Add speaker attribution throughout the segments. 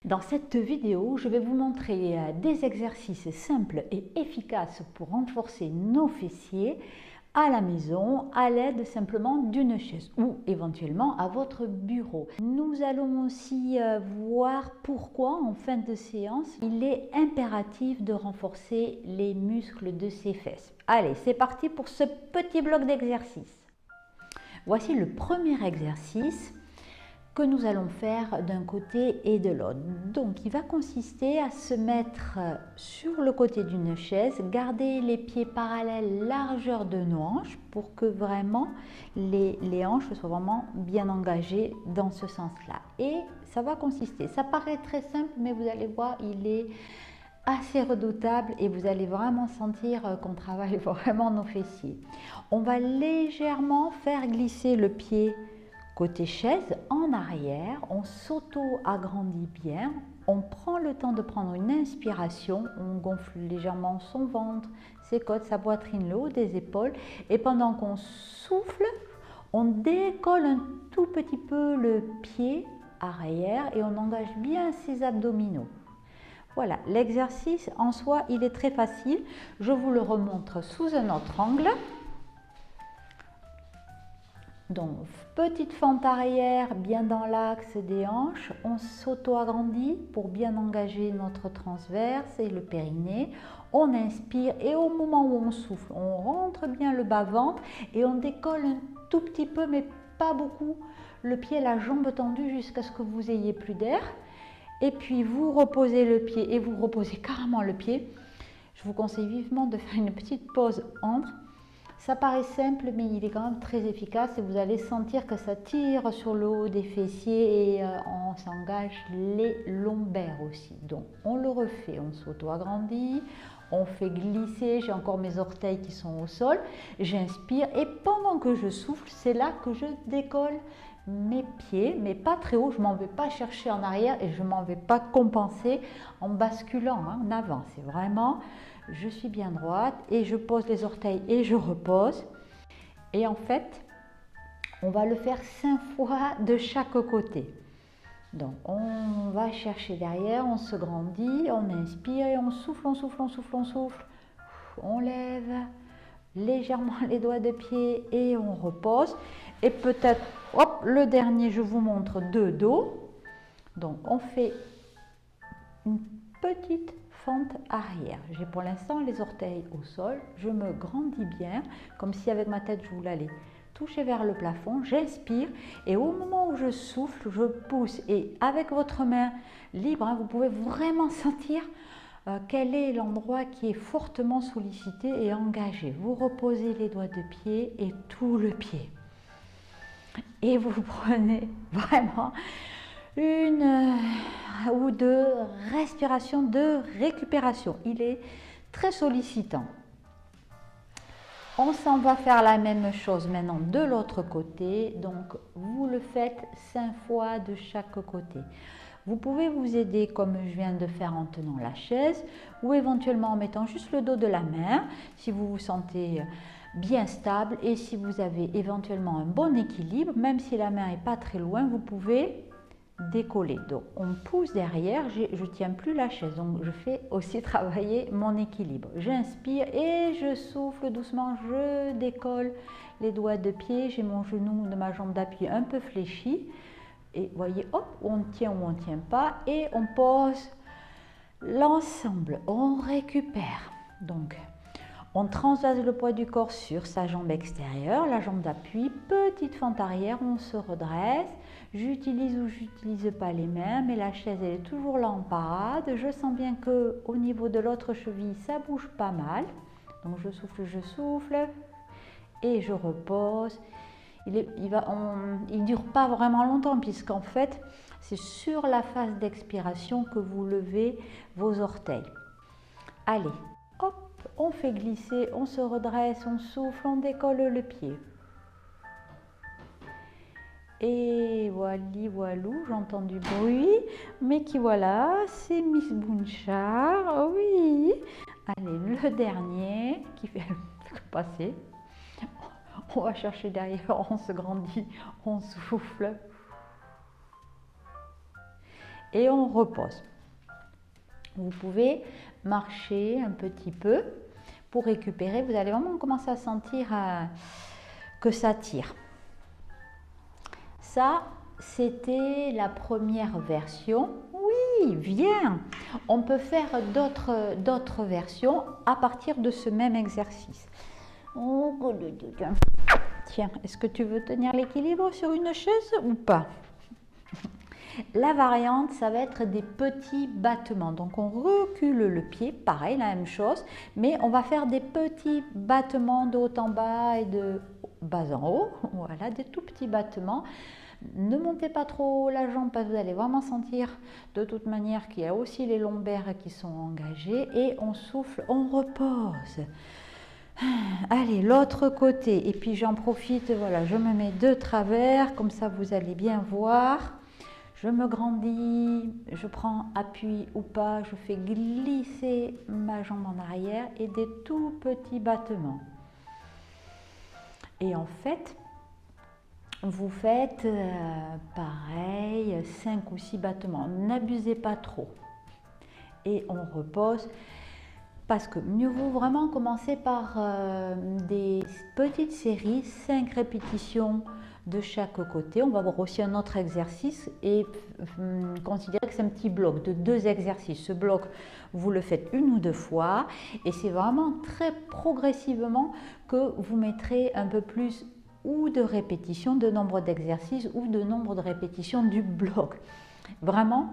Speaker 1: Dans cette vidéo, je vais vous montrer des exercices simples et efficaces pour renforcer nos fessiers à la maison à l'aide simplement d'une chaise ou éventuellement à votre bureau. Nous allons aussi voir pourquoi en fin de séance il est impératif de renforcer les muscles de ses fesses. Allez, c'est parti pour ce petit bloc d'exercices. Voici le premier exercice que nous allons faire d'un côté et de l'autre. Donc il va consister à se mettre sur le côté d'une chaise, garder les pieds parallèles largeur de nos hanches pour que vraiment les hanches soient vraiment bien engagées dans ce sens-là. Et ça va consister, ça paraît très simple mais vous allez voir, il est assez redoutable et vous allez vraiment sentir qu'on travaille vraiment nos fessiers. On va légèrement faire glisser le pied côté chaise en arrière, on s'auto-agrandit bien, on prend le temps de prendre une inspiration, on gonfle légèrement son ventre, ses côtes, sa poitrine, le haut des épaules et pendant qu'on souffle, on décolle un tout petit peu le pied arrière et on engage bien ses abdominaux. Voilà, l'exercice en soi, il est très facile. Je vous le remontre sous un autre angle. Donc, petite fente arrière, bien dans l'axe des hanches. On s'auto-agrandit pour bien engager notre transverse et le périnée. On inspire et au moment où on souffle, on rentre bien le bas-ventre et on décolle un tout petit peu, mais pas beaucoup, le pied, la jambe tendue jusqu'à ce que vous ayez plus d'air. Et puis, vous reposez le pied et vous reposez carrément le pied. Je vous conseille vivement de faire une petite pause entre. Ça paraît simple, mais il est quand même très efficace et vous allez sentir que ça tire sur le haut des fessiers et on s'engage les lombaires aussi. Donc, on le refait, on s'auto-agrandit, on fait glisser, j'ai encore mes orteils qui sont au sol, j'inspire et pendant que je souffle, c'est là que je décolle mes pieds, mais pas très haut, je ne m'en vais pas chercher en arrière et je ne m'en vais pas compenser en basculant en avant. C'est vraiment, je suis bien droite et je pose les orteils et je repose. Et en fait, on va le faire 5 fois de chaque côté. Donc, on va chercher derrière, on se grandit, on inspire et on souffle, on souffle, on souffle, on souffle. On lève légèrement les doigts de pied et on repose. Et peut-être, hop, le dernier, je vous montre de dos. Donc, on fait une petite fente arrière. J'ai pour l'instant les orteils au sol. Je me grandis bien, comme si avec ma tête, je voulais aller toucher vers le plafond. J'inspire et au moment où je souffle, je pousse. Et avec votre main libre, vous pouvez vraiment sentir quel est l'endroit qui est fortement sollicité et engagé. Vous reposez les doigts de pied et tout le pied. Et vous prenez vraiment une ou deux respirations de récupération. Il est très sollicitant. On s'en va faire la même chose maintenant de l'autre côté. Donc, vous le faites 5 fois de chaque côté. Vous pouvez vous aider comme je viens de faire en tenant la chaise ou éventuellement en mettant juste le dos de la main si vous vous sentez bien stable et si vous avez éventuellement un bon équilibre, même si la main n'est pas très loin, vous pouvez décoller. Donc on pousse derrière, je ne tiens plus la chaise, donc je fais aussi travailler mon équilibre. J'inspire et je souffle doucement, je décolle les doigts de pied, j'ai mon genou de ma jambe d'appui un peu fléchi. Et voyez, hop, on tient ou on ne tient pas et on pose l'ensemble, on récupère. Donc, on transvase le poids du corps sur sa jambe extérieure, la jambe d'appui, petite fente arrière, on se redresse. J'utilise ou j'utilise pas les mains, mais la chaise elle est toujours là en parade. Je sens bien que au niveau de l'autre cheville, ça bouge pas mal. Donc je souffle et je repose. Il ne dure pas vraiment longtemps puisqu'en fait, c'est sur la phase d'expiration que vous levez vos orteils. Allez, hop, on fait glisser, on se redresse, on souffle, on décolle le pied. Et voilou, j'entends du bruit, mais qui voilà, c'est Miss Bounchard, oui. Allez, le dernier qui fait le passer. On va chercher derrière, on se grandit, on souffle. et on repose. Vous pouvez marcher un petit peu pour récupérer. Vous allez vraiment commencer à sentir que ça tire. Ça, c'était la première version. Oui, viens. On peut faire d'autres versions à partir de ce même exercice. Tiens, est-ce que tu veux tenir l'équilibre sur une chaise ou pas? La variante, ça va être des petits battements. Donc on recule le pied, pareil, la même chose, mais on va faire des petits battements de haut en bas et de bas en haut. Voilà, des tout petits battements. Ne montez pas trop la jambe parce que vous allez vraiment sentir de toute manière qu'il y a aussi les lombaires qui sont engagés. Et on souffle, on repose. Allez, l'autre côté. Et puis j'en profite, voilà, je me mets de travers, comme ça vous allez bien voir. Je me grandis, je prends appui ou pas, je fais glisser ma jambe en arrière et des tout petits battements. Et en fait, vous faites pareil, 5 ou 6 battements. N'abusez pas trop. Et on repose. Parce que mieux vaut vraiment commencer par des petites séries, 5 répétitions de chaque côté. On va voir aussi un autre exercice et considérer que c'est un petit bloc de 2 exercices. Ce bloc, vous le faites 1 ou 2 fois et c'est vraiment très progressivement que vous mettrez un peu plus ou de répétitions, de nombre d'exercices ou de nombre de répétitions du bloc. Vraiment,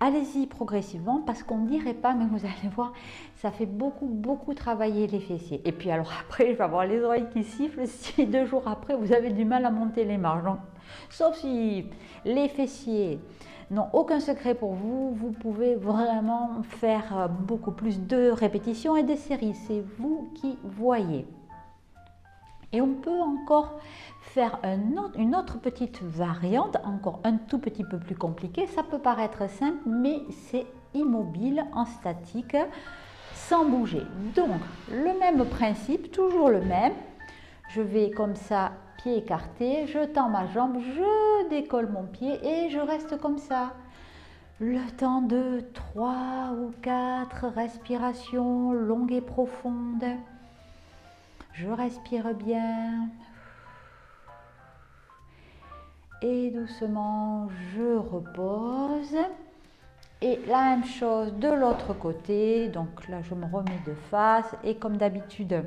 Speaker 1: allez-y progressivement parce qu'on ne dirait pas, mais vous allez voir, ça fait beaucoup travailler les fessiers. Et puis alors après, je vais avoir les oreilles qui sifflent si 2 jours après, vous avez du mal à monter les marches. Donc, sauf si les fessiers n'ont aucun secret pour vous, vous pouvez vraiment faire beaucoup plus de répétitions et de séries. C'est vous qui voyez. Et on peut encore faire une autre petite variante, encore un tout petit peu plus compliquée. Ça peut paraître simple, mais c'est immobile, en statique, sans bouger. Donc, le même principe, toujours le même. Je vais comme ça, pied écarté, je tends ma jambe, je décolle mon pied et je reste comme ça. Le temps de 3 ou 4 respirations longues et profondes. Je respire bien. Et doucement, je repose. Et la même chose de l'autre côté. Donc là, je me remets de face. Et comme d'habitude,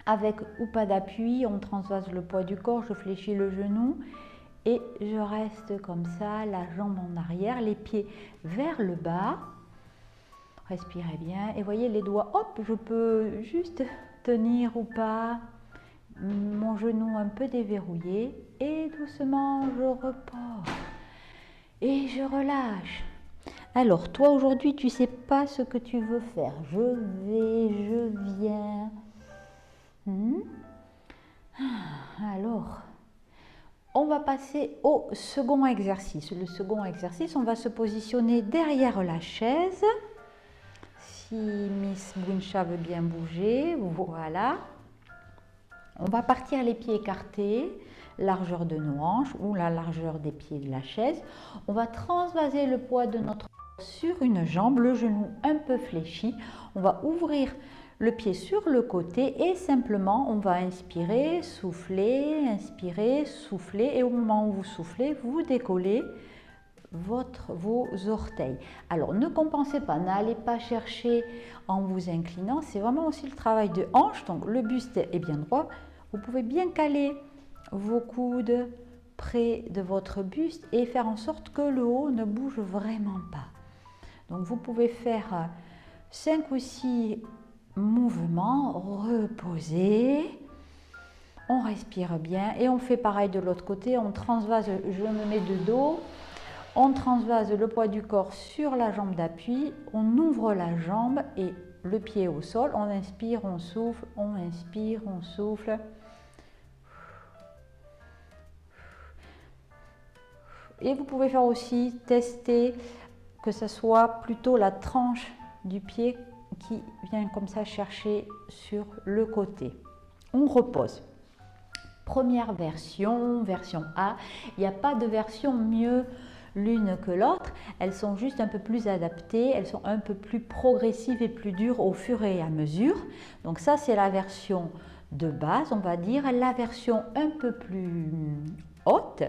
Speaker 1: avec ou pas d'appui, on transvase le poids du corps. Je fléchis le genou. Et je reste comme ça, la jambe en arrière, les pieds vers le bas. Respirez bien. Et voyez les doigts, hop, je peux juste tenir ou pas. Mon genou un peu déverrouillé. Et doucement, je repose. Et je relâche. Alors, toi, aujourd'hui, tu ne sais pas ce que tu veux faire. Je viens. Alors, on va passer au second exercice. Le second exercice, on va se positionner derrière la chaise. Si Miss Buncha veut bien bouger, voilà. On va partir les pieds écartés, largeur de nos hanches ou la largeur des pieds de la chaise. On va transvaser le poids de notre corps sur une jambe, le genou un peu fléchi. On va ouvrir le pied sur le côté et simplement on va inspirer, souffler et au moment où vous soufflez, vous décollez vos orteils. Alors ne compensez pas, n'allez pas chercher en vous inclinant, c'est vraiment aussi le travail de hanche, donc le buste est bien droit. Vous pouvez bien caler vos coudes près de votre buste et faire en sorte que le haut ne bouge vraiment pas. Donc vous pouvez faire 5 ou 6 mouvements, reposer, on respire bien et on fait pareil de l'autre côté, on transvase, je me mets de dos, on transvase le poids du corps sur la jambe d'appui, on ouvre la jambe et le pied au sol, on inspire, on souffle, on inspire, on souffle. Et vous pouvez faire aussi tester que ce soit plutôt la tranche du pied qui vient comme ça chercher sur le côté. On repose. Première version, version A. Il n'y a pas de version mieux l'une que l'autre, elles sont juste un peu plus adaptées, elles sont un peu plus progressives et plus dures au fur et à mesure. Donc ça, c'est la version de base, on va dire. La version un peu plus haute,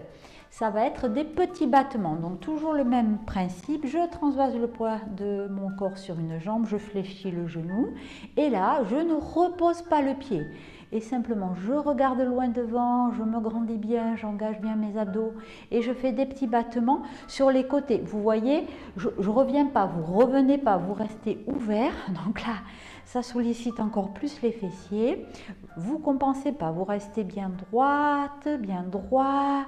Speaker 1: ça va être des petits battements. Donc toujours le même principe, je transvase le poids de mon corps sur une jambe, je fléchis le genou et là, je ne repose pas le pied. Et simplement, je regarde loin devant, je me grandis bien, j'engage bien mes abdos et je fais des petits battements sur les côtés. Vous voyez, je ne reviens pas, vous ne revenez pas, vous restez ouvert. Donc là, ça sollicite encore plus les fessiers. Vous ne compensez pas, vous restez bien droite, bien droit.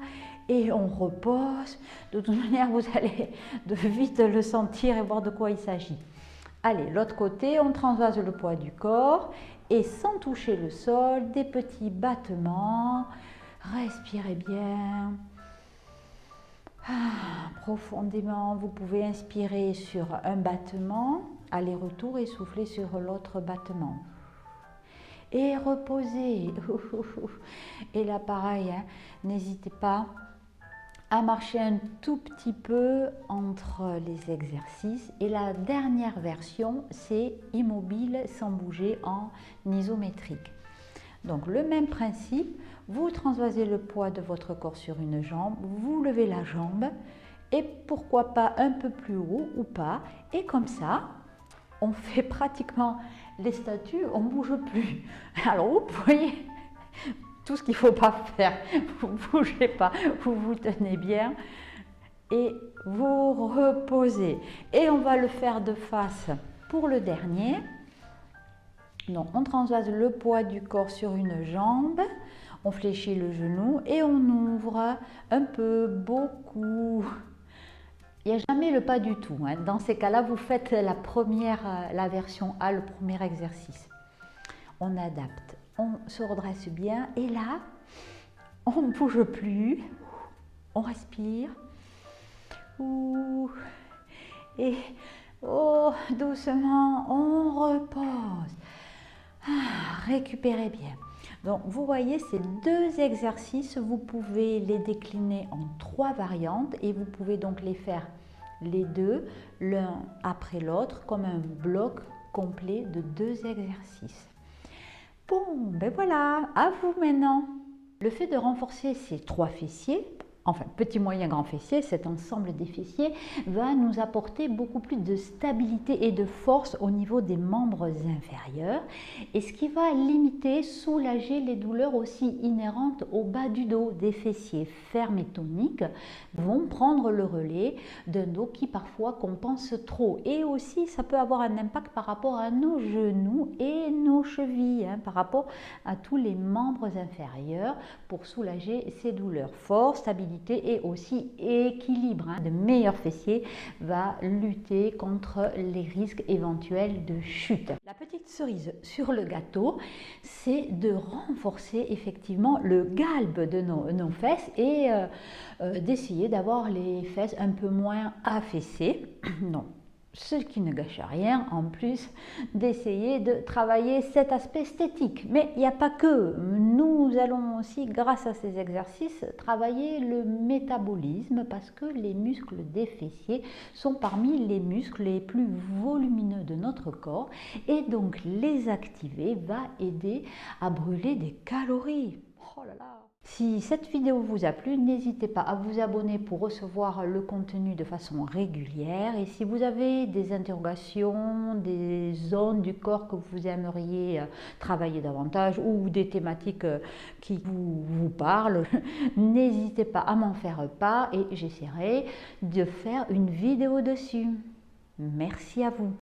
Speaker 1: Et on repose. De toute manière, vous allez de vite le sentir et voir de quoi il s'agit. Allez, l'autre côté, on transvase le poids du corps et sans toucher le sol, des petits battements. Respirez bien. Profondément, vous pouvez inspirer sur un battement, aller-retour et souffler sur l'autre battement. Et reposer. Et là, pareil, hein, n'hésitez pas à marcher un tout petit peu entre les exercices. Et la dernière version, c'est immobile sans bouger en isométrique. Donc le même principe, vous transvasez le poids de votre corps sur une jambe, vous levez la jambe et pourquoi pas un peu plus haut ou pas. Et comme ça, on fait pratiquement les statues, on ne bouge plus. Alors vous voyez tout ce qu'il ne faut pas faire, vous ne bougez pas, vous vous tenez bien et vous reposez. Et on va le faire de face pour le dernier. Donc on transvase le poids du corps sur une jambe, on fléchit le genou et on ouvre un peu, beaucoup. Il n'y a jamais le pas du tout, hein. Dans ces cas-là, vous faites la version A, le premier exercice. On adapte, on se redresse bien et là, on ne bouge plus, on respire. Et doucement, on repose. Récupérez bien. Donc vous voyez ces deux exercices, vous pouvez les décliner en 3 variantes et vous pouvez donc les faire les deux, l'un après l'autre, comme un bloc complet de 2 exercices. Bon, ben voilà, à vous maintenant. Le fait de renforcer ces 3 fessiers, enfin petit, moyen, grand fessier, cet ensemble des fessiers va nous apporter beaucoup plus de stabilité et de force au niveau des membres inférieurs et ce qui va limiter, soulager les douleurs aussi inhérentes au bas du dos. Des fessiers fermes et toniques vont prendre le relais d'un dos qui parfois compense trop et aussi ça peut avoir un impact par rapport à nos genoux et nos chevilles, hein, par rapport à tous les membres inférieurs pour soulager ces douleurs. Force, stabilité et aussi équilibre, hein. De meilleurs fessiers va lutter contre les risques éventuels de chute. La petite cerise sur le gâteau, c'est de renforcer effectivement le galbe de nos fesses et d'essayer d'avoir les fesses un peu moins affaissées. Non. Ce qui ne gâche rien, en plus d'essayer de travailler cet aspect esthétique. Mais il n'y a pas que. Nous allons aussi, grâce à ces exercices, travailler le métabolisme parce que les muscles des fessiers sont parmi les muscles les plus volumineux de notre corps et donc les activer va aider à brûler des calories. Oh là là! Si cette vidéo vous a plu, n'hésitez pas à vous abonner pour recevoir le contenu de façon régulière. Et si vous avez des interrogations, des zones du corps que vous aimeriez travailler davantage ou des thématiques qui vous parlent, n'hésitez pas à m'en faire part et j'essaierai de faire une vidéo dessus. Merci à vous.